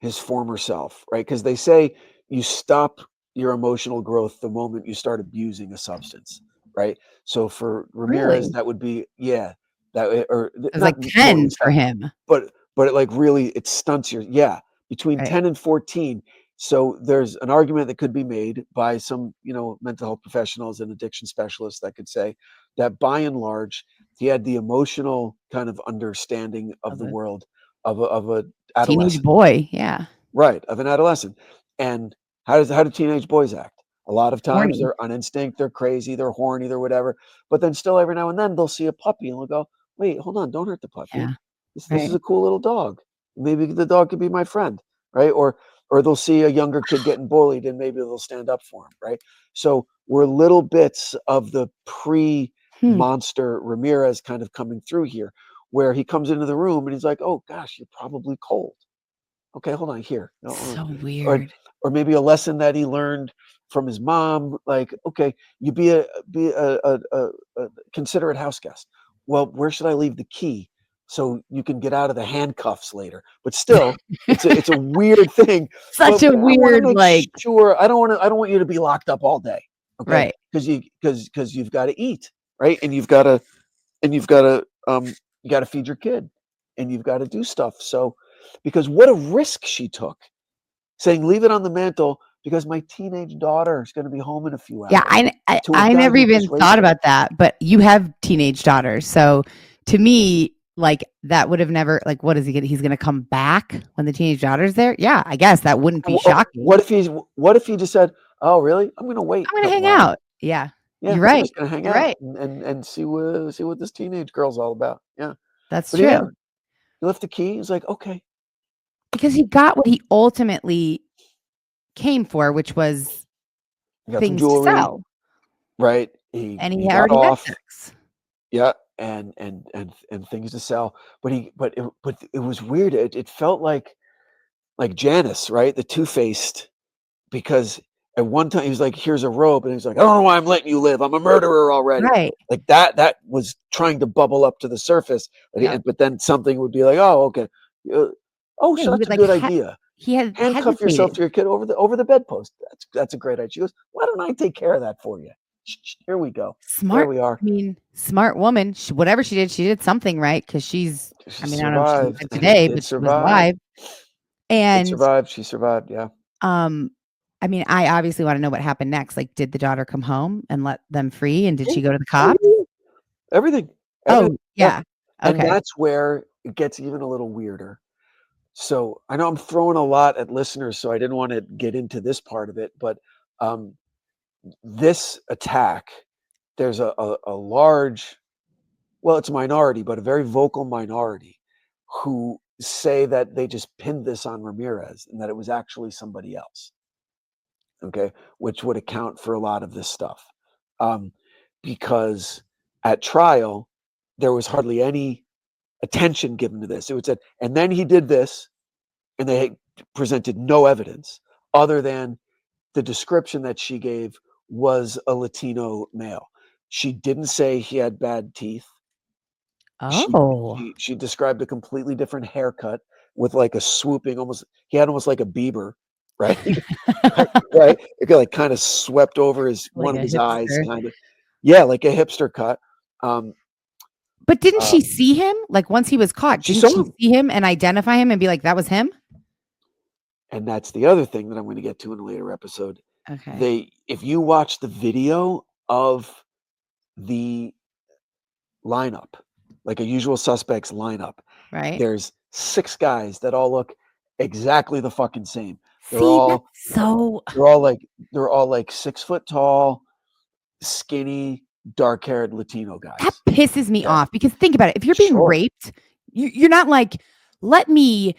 his former self, right? Because they say you stop your emotional growth the moment you start abusing a substance, right? So for Ramirez, Really? that would be, yeah, that or It was not like totally 10 for stop, him. but it like really it stunts your, yeah, between Right. 10 and 14. So there's an argument that could be made by some, you know, mental health professionals and addiction specialists that could say that by and large he had the emotional kind of understanding of Of the a world of a teenage adolescent. boy. Yeah. Right, of an adolescent. And how do teenage boys act? A lot of times Horny. they're on instinct, they're crazy, they're horny, they're whatever. But then still every now and then they'll see a puppy and they'll go, "Wait, hold on, don't hurt the puppy. Yeah. This is Right. a cool little dog. Maybe the dog could be my friend." Right? Or they'll see a younger kid getting bullied and maybe they'll stand up for him, right? So we're little bits of the Hmm. pre-monster Ramirez kind of coming through here, where he comes into the room and he's like, "Oh gosh, you're probably cold. Okay, hold on here." No, So or weird. maybe a lesson that he learned from his mom, like, okay, you be a considerate house guest. Well, where should I leave the key so you can get out of the handcuffs later? But still, it's a weird thing. Such But a I want to weird, make like, sure I don't want you to be locked up all day, okay? right. Because you've got to eat, right? And you've got to and you've got to you got to feed your kid and you've got to do stuff. So because what a risk she took, saying leave it on the mantle because my teenage daughter is going to be home in a few Yeah, hours, to a I guy never who just even raped thought her. about that, but you have teenage daughters. So to me, like that would have never, like, what is he gonna, he's gonna come back when the teenage daughter's there? Yeah, I guess that wouldn't be shocking. What if he just said, "Oh, really? I'm going to wait I'm a gonna couple hang hours. out. Yeah, Yeah, you're I'm right. just going to hang You're out right. and see what this teenage girl's all about." Yeah, That's but he true. didn't. He left the key. He's like, "Okay." Because he got what he ultimately came for, which was He got some things to jewelry, sell. right? And He he got already had off. sex. Yeah, and things to sell, but it was weird. It felt like Janice, right? The two-faced, because at one time he was like, "Here's a rope," and he's like, "I don't know why I'm letting you live. I'm a murderer already." Right. Like that was trying to bubble up to the surface, Yep. but then something would be like, "Oh, okay, oh, Yeah, so he that's would a like good idea. he had Handcuff yourself hesitated. to your kid over the bedpost. That's a great idea." She goes, "Why don't I take care of that for you?" Here we go. There Smart. we are. I mean, smart woman. Whatever she did something right, because she's, She I mean, I don't know if she's survived, alive and the today, kid but she was survived. alive. And She survived. Yeah. I mean, I obviously want to know what happened next. Like, did the daughter come home and let them free? And did she go to the cops? Everything. Oh, yeah. And Okay. that's where it gets even a little weirder. So I know I'm throwing a lot at listeners, so I didn't want to get into this part of it, but this attack, there's a large, well, it's a minority, but a very vocal minority who say that they just pinned this on Ramirez and that it was actually somebody else. Okay, which would account for a lot of this stuff. Because at trial, there was hardly any attention given to this. It was said, and then he did this, and they presented no evidence other than the description that she gave was a Latino male. She didn't say he had bad teeth. Oh. She described a completely different haircut with like a swooping, he had almost like a Bieber, right? Right? It got like kind of swept over one of Like a his eyes, hipster. kind of. Yeah, like a hipster cut. But didn't she see him? Like, once he was caught, She didn't saw she him. see him and identify him and be like, that was him? And that's the other thing that I'm going to get to in a later episode. Okay. If you watch the video of the lineup, like a usual suspects lineup, Right. there's 6 guys that all look exactly the fucking same. They're See, all that's so. they're all like 6 foot tall, skinny, dark-haired Latino guys. That pisses me Okay. off because think about it. If you're being Sure. raped, you're not like, let me,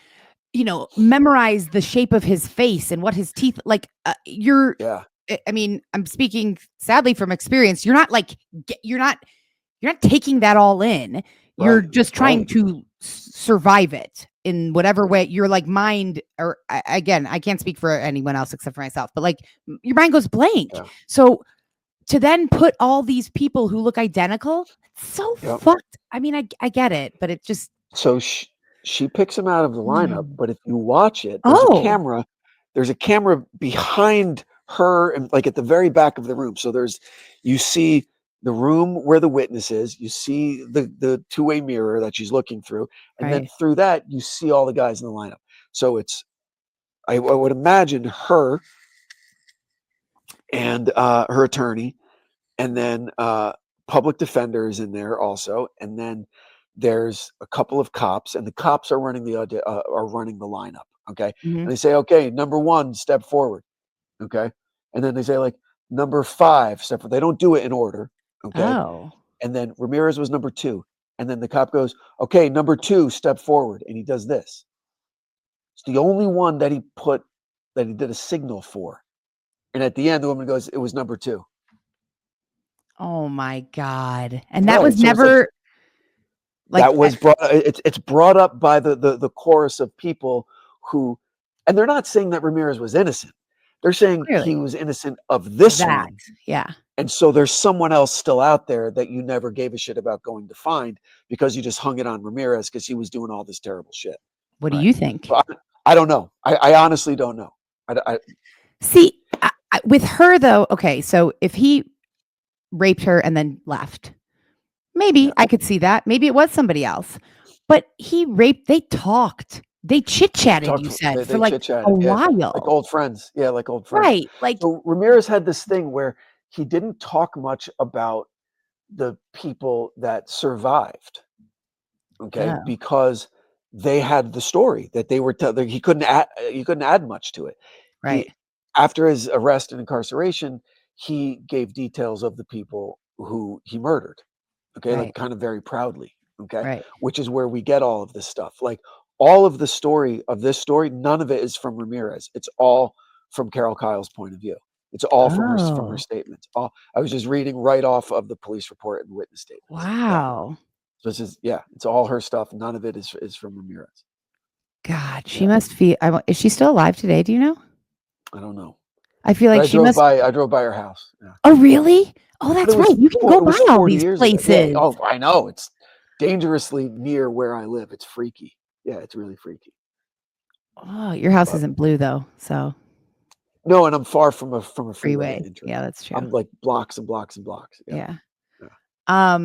memorize the shape of his face and what his teeth like. Yeah. I mean, I'm speaking sadly from experience. You're not like, you're not taking that all in. You're Right, just trying right. to survive it in whatever way. Your like mind, or again, I can't speak for anyone else except for myself, but like your mind goes blank. Yeah. So to then put all these people who look identical, it's so Yep. fucked. I mean, I get it, but it just. So she picks him out of the lineup, but if you watch it, there's a camera behind her and like at the very back of the room. So you see the room where the witness is, you see the two-way mirror that she's looking through, and then Right. through that you see all the guys in the lineup. So it's I would imagine her and her attorney, and then public defender is in there also, and then there's a couple of cops, and the cops are running the lineup. Okay, Mhm. and they say, okay, number 1, step forward. Okay, and then they say like number 5, step forward. They don't do it in order. Okay, Oh. and then Ramirez was number 2, and then the cop goes, okay, number 2, step forward, and he does this. It's the only one that he did a signal for, and at the end, the woman goes, it was number 2. Oh my God. And that Right, was so it's like, never like that was it's brought up by the chorus of people who, and they're not saying that Ramirez was innocent. They're saying he clearly was innocent of this that. one. Yeah. And so there's someone else still out there that you never gave a shit about going to find because you just hung it on Ramirez because he was doing all this terrible shit. What do Right. you think? So I don't know. I honestly don't know. See, with her though, okay, so if he raped her and then left, maybe I could see that. Maybe it was somebody else. But they talked. They chit-chatted, you said, for They like a chit-chatted, while. like old friends. Yeah, like old friends. Right. Like, So Ramirez had this thing where he didn't talk much about the people that survived. Okay, oh, because they had the story that they were he couldn't add much to it. right. After his arrest and incarceration, he gave details of the people who he murdered. Okay, like Right. kind of very proudly. Okay, Right. which is where we get all of this stuff. Like all of the story of this story, none of it is from Ramirez. It's all from Carol Kyle's point of view. It's all from her Oh, statements. All I was just reading right off of the police report and witness statements. Yeah. wow. So it's all her stuff. None of it is from Ramirez. God, she Yeah. must feel. Is she still alive today? Do you know? I don't know. I feel But like she must. I drove by her house. Yeah. Oh, really? Oh, But that's right. You can go it by was all 40 these years ago. Yeah. places. Oh, I know. It's dangerously near where I live. It's freaky. Yeah, it's really freaky. Oh, your house But isn't blue though, so no, and I'm far from a freeway freeway. entrance. Yeah, that's true. I'm like blocks and blocks and blocks. Yeah. Yeah.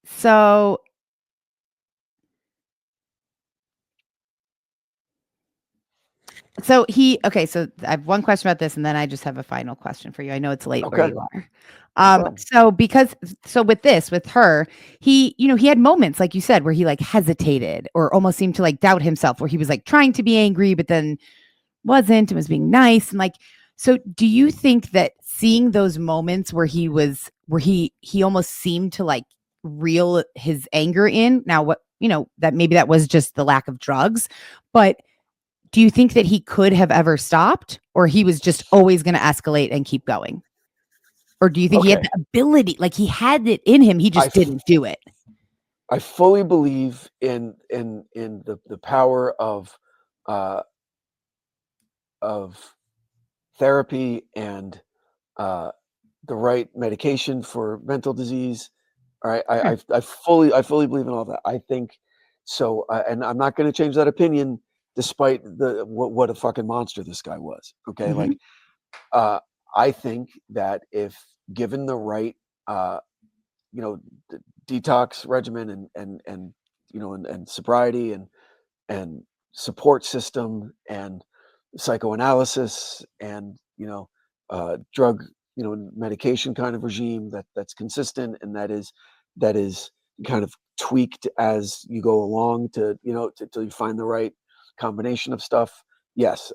So So so I have one question about this, and then I just have a final question for you. I know it's late where Okay. you are. No problem. So with her, he had moments, like you said, where he like hesitated or almost seemed to like doubt himself, where he was like trying to be angry, but then wasn't and was being nice. And like, so do you think that seeing those moments where he almost seemed to like reel his anger in, now what, that maybe that was just the lack of drugs, but do you think that he could have ever stopped, or he was just always going to escalate and keep going? Or do you think he had Okay. the ability, like he had it in him, he just didn't do it? I fully believe in the power of therapy and the right medication for mental disease. All right, Sure. I fully believe in all that. I think so, and I'm not going to change that opinion despite what a fucking monster this guy was. Okay, Mhm. like uh, I think that if given the right, uh, you know, detox regimen and and sobriety and support system and psychoanalysis and drug medication kind of regime that's consistent and that is kind of tweaked as you go along to till you find the right combination of stuff. Yes,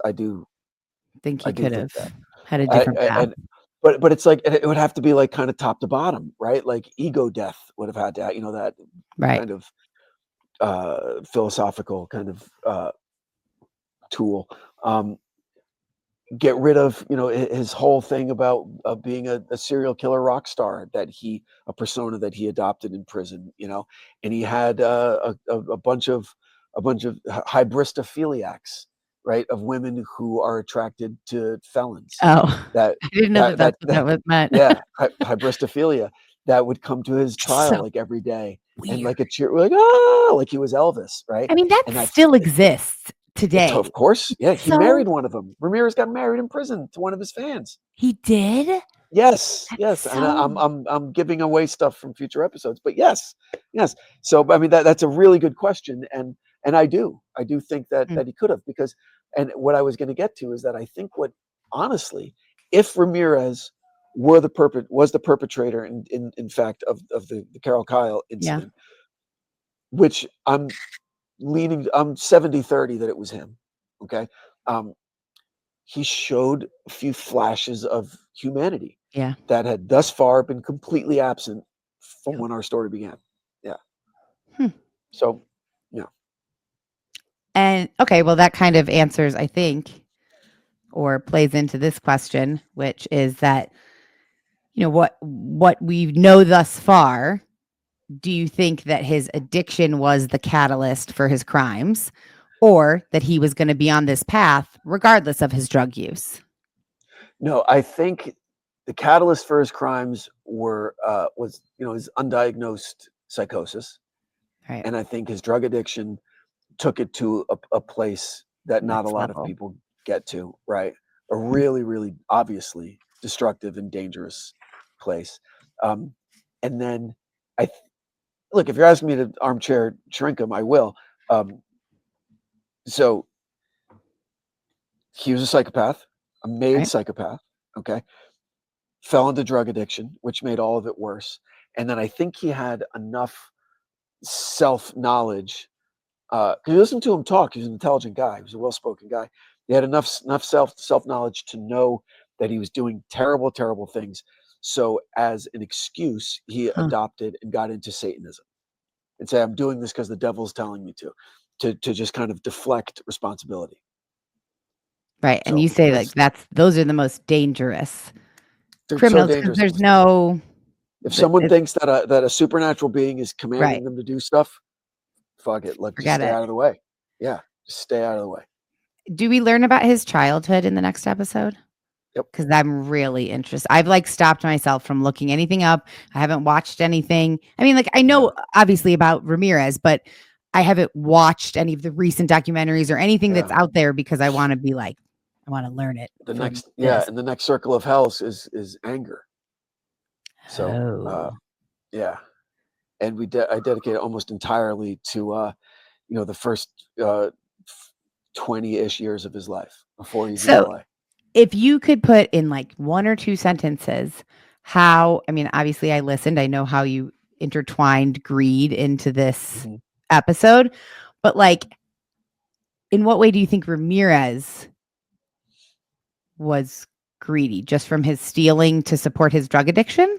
Think I he do could think have that. had a I, different I- path. and but it's like it would have to be like kind of top to bottom, right? Like ego death would have had to, that Right. kind of philosophical kind of tool. Um, get rid of his whole thing about being a serial killer rock star a persona that he adopted in prison, and he had a bunch of hybristophiliacs, right, of women who are attracted to felons. Oh, That I didn't know that that that's that, what that that was meant. yeah, hybristophilia that would come to his trial So like every day and weird. like a cheer, like ah, like he was Elvis, right? I mean, that And that's still exists today. of course, yeah, he So married one of them. Ramirez got married in prison to one of his fans. he did? Yes, That's yes, and so I'm giving away stuff from future episodes, but yes, yes. So, I mean, that's a really good question, and I do think that mm, he could have, because, and what I was going to get to is that I think what honestly, if Ramirez was the perpetrator in fact of the Carol Kyle yeah. incident, which I'm 70-30 that it was him. Okay, um, he showed a few flashes of humanity Yeah. that had thus far been completely absent from Yep. when our story began. Yeah. Hmm. So, yeah. And okay, well, that kind of answers, I think, or plays into this question, which is that, what we know thus far, do you think that his addiction was the catalyst for his crimes, or that he was going to be on this path regardless of his drug use? No, I think the catalyst for his crimes was his undiagnosed psychosis, Right. and I think his drug addiction took it to a place that not a Next lot of level. people get to. Right, a really, really obviously destructive and dangerous place. Um, and then I look, if you're asking me to armchair shrink him, I will. Um, so he was a psychopath, a made Right. psychopath. Okay, fell into drug addiction, which made all of it worse. And then I think he had enough self knowledge. Because you listen to him talk, he's an intelligent guy. He was a well spoken guy. He had enough self knowledge to know that he was doing terrible, terrible things. So as an excuse, he Huh. adopted and got into Satanism and say, "I'm doing this because the devil's telling me to just kind of deflect responsibility." Right. And you So say like those are the most dangerous they're so criminals because dangerous. there's no, If someone it's thinks that a supernatural being is right. commanding them to do stuff, fuck it. Just Forget stay it. out of the way. Yeah, just stay out of the way. Do we learn about his childhood in the next episode? Yep. Because I'm really interested. I've like stopped myself from looking anything up. I haven't watched anything. I mean, like I Yeah. know obviously about Ramirez, but I haven't watched any of the recent documentaries or anything that's Yeah. out there because I want to be like, I want to learn it The from next, this. and the next circle of hell is anger. So, Oh, yeah, and I dedicated almost entirely to the first 20-ish years of his life before he's in So LA. if you could put in like one or two sentences how, I mean, obviously I listened, I know how you intertwined greed into this Mhm. episode, but like, in what way do you think Ramirez was greedy? Just from his stealing to support his drug addiction?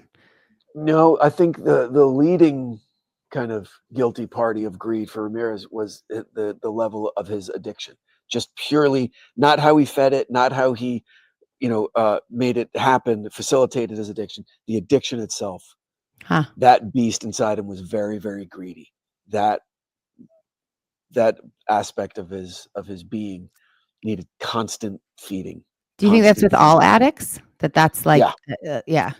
No, I think the leading kind of guilty party of greed for Ramirez was the level of his addiction. Just purely not how he fed it, not how he, made it happen, facilitated his addiction. The addiction itself, Huh. that beast inside him was very, very greedy. That aspect of his being needed constant feeding. Do you think that's with Constant all feeding. addicts? That's like, Yeah. yeah.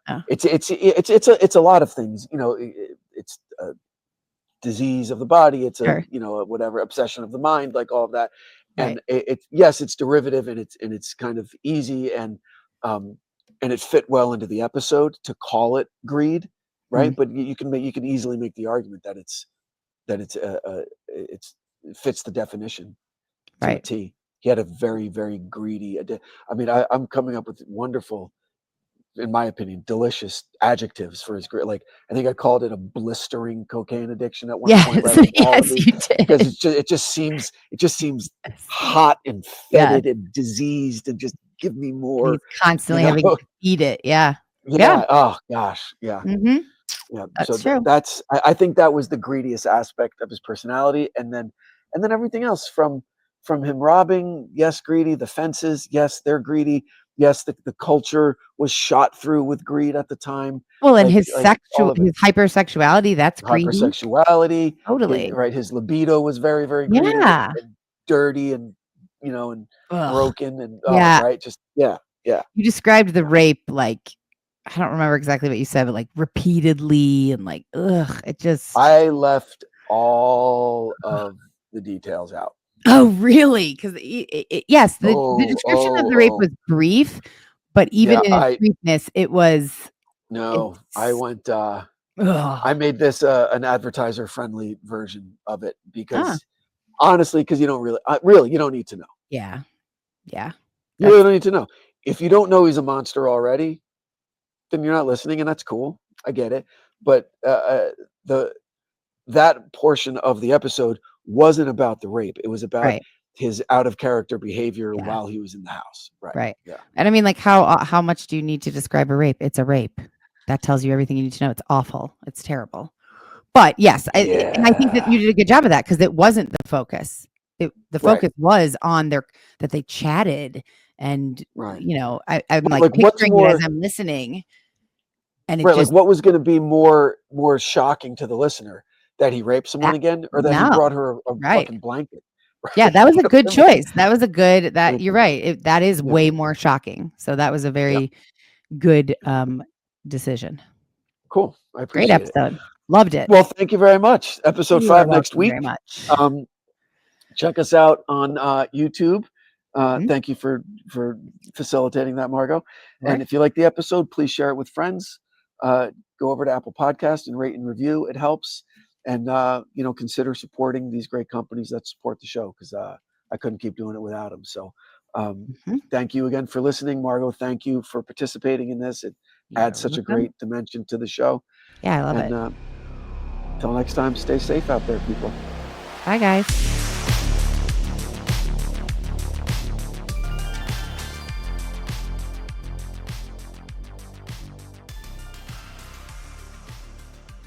Oh. It's a lot of things. It's a disease of the body. It's Sure. a whatever obsession of the mind, like all of that. Right. And yes, it's derivative and it's kind of easy and it fit well into the episode to call it greed, right? Mm. But you can easily make the argument that it fits the definition to a Right. T. He had a very, very greedy. I mean, I'm coming up with wonderful, in my opinion, delicious adjectives for his great. Like I think I called it a blistering cocaine addiction at one point, Yes. right? With all of Yes, these, you did. because it just seems hot and Yeah. fetid and diseased and just give me more. He's constantly having to eat it. Yeah. Yeah. Oh gosh. Yeah. Mm-hmm. Yeah. That's So true. I think that was the greediest aspect of his personality, and then everything else from him robbing. Yes, greedy. The fences. Yes, they're greedy. Yes, the culture was shot through with greed at the time. Well, and Like all of it. his hypersexuality, that's greedy. Hypersexuality. Totally. His libido was very, very greedy Yeah. and dirty and and Ugh. broken and Yeah. right. Just yeah. You described the rape like, I don't remember exactly what you said, but like repeatedly and like, ugh, it just. I left all of the details out. Oh, really? Because yes, the description of the rape was brief, but even in its briefness, it was. No, I went. Ugh. I made this an advertiser-friendly version of it because honestly, because you don't really you don't need to know. Yeah, yeah. You really don't need to know. If you don't know he's a monster already, then you're not listening, and that's cool. I get it, but that portion of the episode wasn't about the rape. It was about his out of character behavior while he was in the house. Right. Yeah. And I mean, like, how much do you need to describe a rape? It's a rape. That tells you everything you need to know. It's awful. It's terrible. But yes, and I think that you did a good job of that because it wasn't the focus. The focus was on that they chatted, and I'm like picturing it as I'm listening. And it just, like what was going to be more shocking to the listener, that he raped someone again, or that he brought her a fucking blanket? Right? Yeah, that was a good choice. That was a good. You're right. That is way more shocking. So that was a very good decision. Cool. I appreciate Great episode. it. Loved it. Well, thank you very much. Episode 5 next week. Very much. Check us out on YouTube. Thank you for facilitating that, Margot. Right. And if you like the episode, please share it with friends. Go over to Apple Podcast and rate and review. It helps. And consider supporting these great companies that support the show, because I couldn't keep doing it without them. So thank you again for listening, Margot. Thank you for participating in this. It adds such a great dimension to the show. Yeah, I love it. And until next time, stay safe out there, people. Bye, guys.